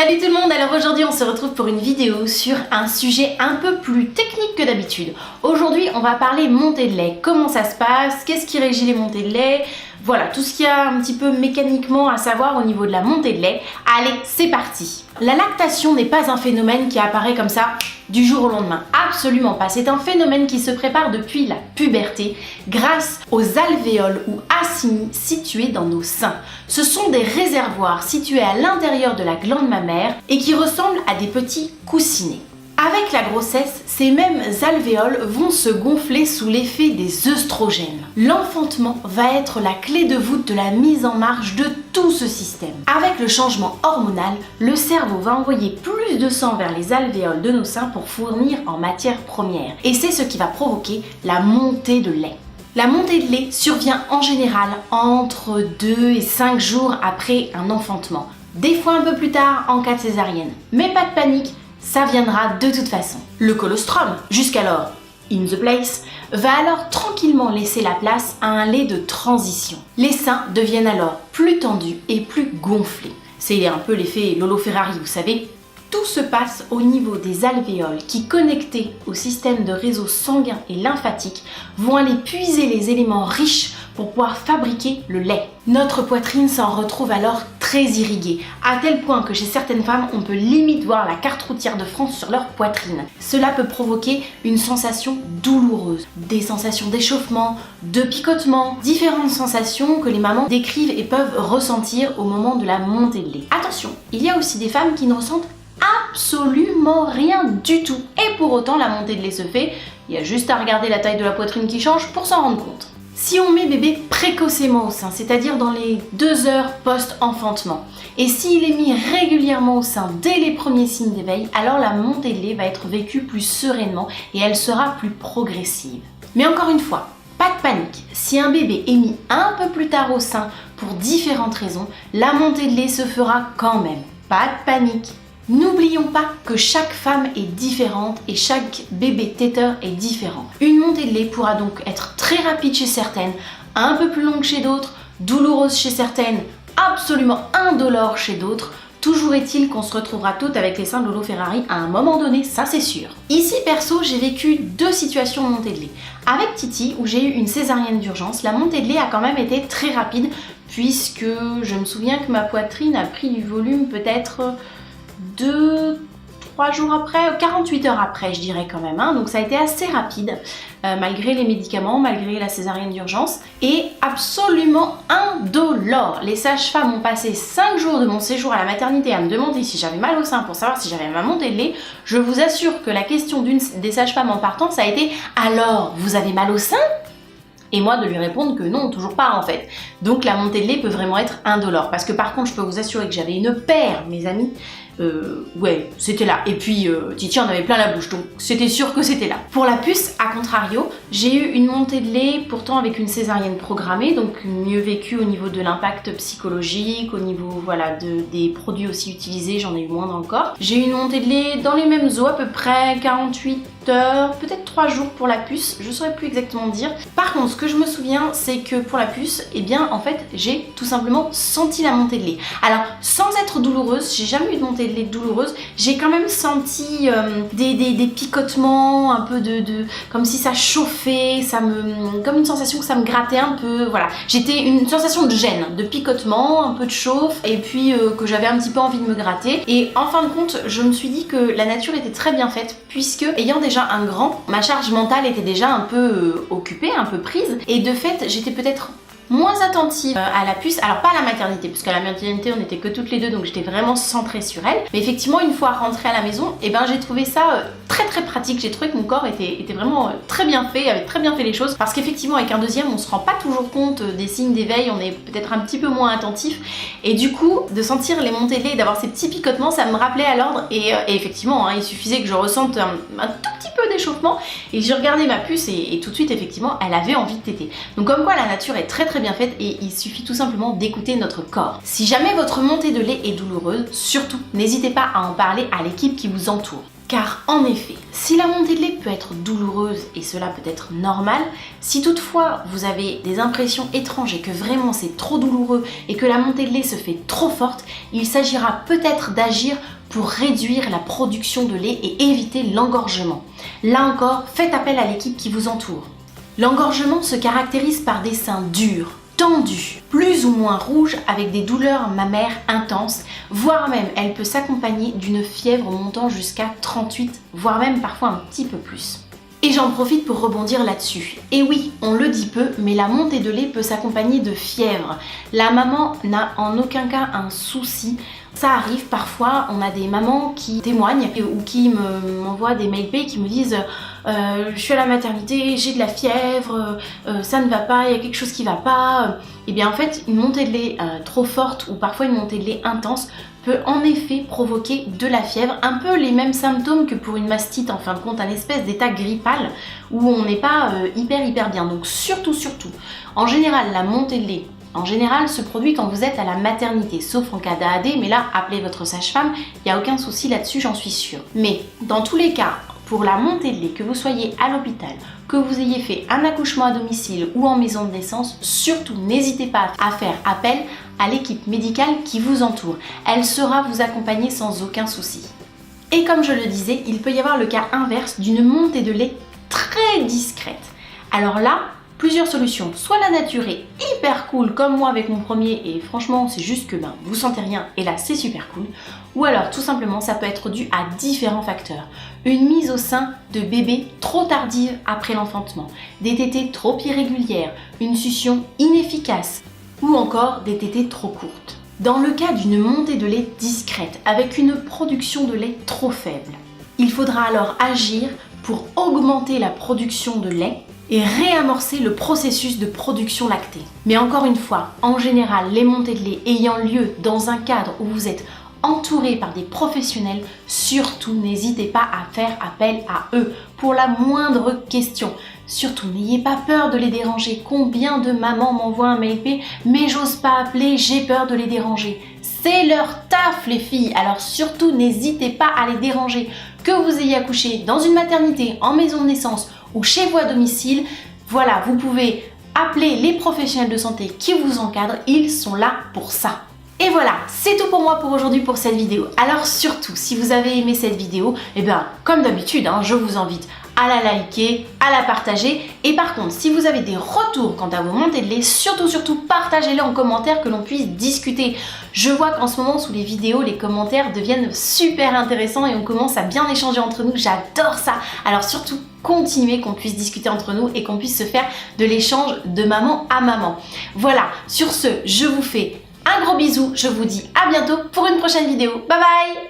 Salut tout le monde, alors aujourd'hui on se retrouve pour une vidéo sur un sujet un peu plus technique que d'habitude. Aujourd'hui on va parler montée de lait, comment ça se passe, qu'est-ce qui régit les montées de lait, voilà tout ce qu'il y a un petit peu mécaniquement à savoir au niveau de la montée de lait. Allez, c'est parti. La lactation n'est pas un phénomène qui apparaît comme ça du jour au lendemain, absolument pas. C'est un phénomène qui se prépare depuis la puberté grâce aux alvéoles ou acini situés dans nos seins. Ce sont des réservoirs situés à l'intérieur de la glande mammaire et qui ressemblent à des petits coussinets. Avec la grossesse, ces mêmes alvéoles vont se gonfler sous l'effet des œstrogènes. L'enfantement va être la clé de voûte de la mise en marche de tout ce système. Avec le changement hormonal, le cerveau va envoyer plus de sang vers les alvéoles de nos seins pour fournir en matière première. Et c'est ce qui va provoquer la montée de lait. La montée de lait survient en général entre 2 et 5 jours après un enfantement. Des fois un peu plus tard en cas de césarienne. Mais pas de panique, ça viendra de toute façon. Le colostrum, jusqu'alors in the place, va alors tranquillement laisser la place à un lait de transition. Les seins deviennent alors plus tendus et plus gonflés. C'est un peu l'effet Lolo Ferrari, vous savez. Tout se passe au niveau des alvéoles qui, connectés au système de réseau sanguin et lymphatique, vont aller puiser les éléments riches pour pouvoir fabriquer le lait. Notre poitrine s'en retrouve alors très irriguée, à tel point que chez certaines femmes, on peut limite voir la carte routière de France sur leur poitrine. Cela peut provoquer une sensation douloureuse, des sensations d'échauffement, de picotement, différentes sensations que les mamans décrivent et peuvent ressentir au moment de la montée de lait. Attention, il y a aussi des femmes qui ne ressentent absolument rien du tout. Et pour autant, la montée de lait se fait. Il y a juste à regarder la taille de la poitrine qui change pour s'en rendre compte. Si on met bébé précocement au sein, c'est-à-dire dans les 2 heures post-enfantement, et s'il est mis régulièrement au sein dès les premiers signes d'éveil, alors la montée de lait va être vécue plus sereinement et elle sera plus progressive. Mais encore une fois, pas de panique. Si un bébé est mis un peu plus tard au sein pour différentes raisons, la montée de lait se fera quand même. Pas de panique. N'oublions pas que chaque femme est différente et chaque bébé téteur est différent. Une montée de lait pourra donc être très rapide chez certaines, un peu plus longue chez d'autres, douloureuse chez certaines, absolument indolore chez d'autres. Toujours est-il qu'on se retrouvera toutes avec les seins de Lolo Ferrari à un moment donné, ça c'est sûr. Ici perso, j'ai vécu 2 situations de montée de lait. Avec Titi, où j'ai eu une césarienne d'urgence, la montée de lait a quand même été très rapide puisque je me souviens que ma poitrine a pris du volume peut-être 2-3 jours après, 48 heures après je dirais quand même, hein. Donc ça a été assez rapide, malgré les médicaments, malgré la césarienne d'urgence, et absolument indolore. Les sages-femmes ont passé 5 jours de mon séjour à la maternité à me demander si j'avais mal au sein pour savoir si j'avais ma montée de lait. Je vous assure que la question d'une des sages-femmes en partant, ça a été « Alors, vous avez mal au sein ?» Et moi de lui répondre que non, toujours pas en fait. Donc la montée de lait peut vraiment être indolore. Parce que par contre, je peux vous assurer que j'avais une paire, mes amis. Ouais, c'était là. Et puis Titi en avait plein la bouche, donc c'était sûr que c'était là. Pour la puce, à contrario, j'ai eu une montée de lait pourtant avec une césarienne programmée, donc mieux vécue au niveau de l'impact psychologique, au niveau voilà des produits aussi utilisés, j'en ai eu moins dans le corps. J'ai eu une montée de lait dans les mêmes eaux, à peu près 48 heures, peut-être 3 jours pour la puce, je saurais plus exactement dire. Par contre, ce que je me souviens, c'est que pour la puce, eh bien en fait, j'ai tout simplement senti la montée de lait. Alors, sans être douloureuse, j'ai jamais eu de montée de lait douloureuse, j'ai quand même senti des picotements, un peu comme si ça chauffait, comme une sensation que ça me grattait un peu, voilà. J'étais une sensation de gêne, de picotement, un peu de chauffe, et puis que j'avais un petit peu envie de me gratter. Et en fin de compte, je me suis dit que la nature était très bien faite, puisque ayant déjà un grand, ma charge mentale était déjà un peu occupée, un peu prise, et de fait, j'étais peut-être moins attentive à la puce, alors pas à la maternité, parce qu'à la maternité on était que toutes les deux, donc j'étais vraiment centrée sur elle, mais effectivement une fois rentrée à la maison, et ben j'ai trouvé ça très pratique, j'ai trouvé que mon corps était vraiment très bien fait, avait très bien fait les choses, parce qu'effectivement avec un deuxième on se rend pas toujours compte des signes d'éveil, on est peut-être un petit peu moins attentif, et du coup de sentir les montées de lait et d'avoir ces petits picotements, ça me rappelait à l'ordre, et effectivement hein, il suffisait que je ressente un tout petit peu d'échauffement, et j'ai regardé ma puce et tout de suite effectivement elle avait envie de téter. Donc comme quoi la nature est très bien faite et il suffit tout simplement d'écouter notre corps. Si jamais votre montée de lait est douloureuse, surtout n'hésitez pas à en parler à l'équipe qui vous entoure. Car en effet, si la montée de lait peut être douloureuse et cela peut être normal, si toutefois vous avez des impressions étranges et que vraiment c'est trop douloureux et que la montée de lait se fait trop forte, il s'agira peut-être d'agir pour réduire la production de lait et éviter l'engorgement. Là encore, faites appel à l'équipe qui vous entoure. L'engorgement se caractérise par des seins durs, tendus, plus ou moins rouges avec des douleurs mammaires intenses, voire même elle peut s'accompagner d'une fièvre montant jusqu'à 38, voire même parfois un petit peu plus. Et j'en profite pour rebondir là-dessus. Et oui, on le dit peu, mais la montée de lait peut s'accompagner de fièvre. La maman n'a en aucun cas un souci. Ça arrive parfois, on a des mamans qui témoignent ou qui m'envoient des mails qui me disent je suis à la maternité, j'ai de la fièvre, ça ne va pas, il y a quelque chose qui va pas. Et bien en fait, une montée de lait trop forte ou parfois une montée de lait intense peut en effet provoquer de la fièvre, un peu les mêmes symptômes que pour une mastite, en fin de compte, un espèce d'état grippal où on n'est pas hyper bien. Donc surtout, en général, la montée de lait, en général, se produit quand vous êtes à la maternité, sauf en cas d'AAD, mais là, appelez votre sage-femme, il n'y a aucun souci là-dessus, j'en suis sûre. Mais dans tous les cas, pour la montée de lait, que vous soyez à l'hôpital, que vous ayez fait un accouchement à domicile ou en maison de naissance, surtout n'hésitez pas à faire appel à l'équipe médicale qui vous entoure. Elle saura vous accompagner sans aucun souci. Et comme je le disais, il peut y avoir le cas inverse d'une montée de lait très discrète. Alors là, plusieurs solutions. Soit la nature est hyper cool comme moi avec mon premier et franchement c'est juste que vous sentez rien et là c'est super cool. Ou alors tout simplement ça peut être dû à différents facteurs. Une mise au sein de bébé trop tardive après l'enfantement, des tétées trop irrégulières, une succion inefficace ou encore des tétées trop courtes. Dans le cas d'une montée de lait discrète avec une production de lait trop faible, il faudra alors agir pour augmenter la production de lait et réamorcer le processus de production lactée. Mais encore une fois, en général, les montées de lait ayant lieu dans un cadre où vous êtes entouré par des professionnels, surtout n'hésitez pas à faire appel à eux pour la moindre question. Surtout, n'ayez pas peur de les déranger. Combien de mamans m'envoient un mail mais j'ose pas appeler, j'ai peur de les déranger. C'est leur taf les filles, alors surtout n'hésitez pas à les déranger. Que vous ayez accouché dans une maternité, en maison de naissance ou chez vous à domicile, voilà, vous pouvez appeler les professionnels de santé qui vous encadrent, ils sont là pour ça. Et voilà, c'est tout pour moi pour aujourd'hui pour cette vidéo. Alors surtout, si vous avez aimé cette vidéo, comme d'habitude, je vous invite à la liker, à la partager. Et par contre, si vous avez des retours quant à vos montées de lait, surtout partagez-les en commentaire que l'on puisse discuter. Je vois qu'en ce moment, sous les vidéos, les commentaires deviennent super intéressants et on commence à bien échanger entre nous. J'adore ça. Alors surtout, continuez, qu'on puisse discuter entre nous et qu'on puisse se faire de l'échange de maman à maman. Voilà, sur ce, je vous fais un gros bisou. Je vous dis à bientôt pour une prochaine vidéo. Bye bye!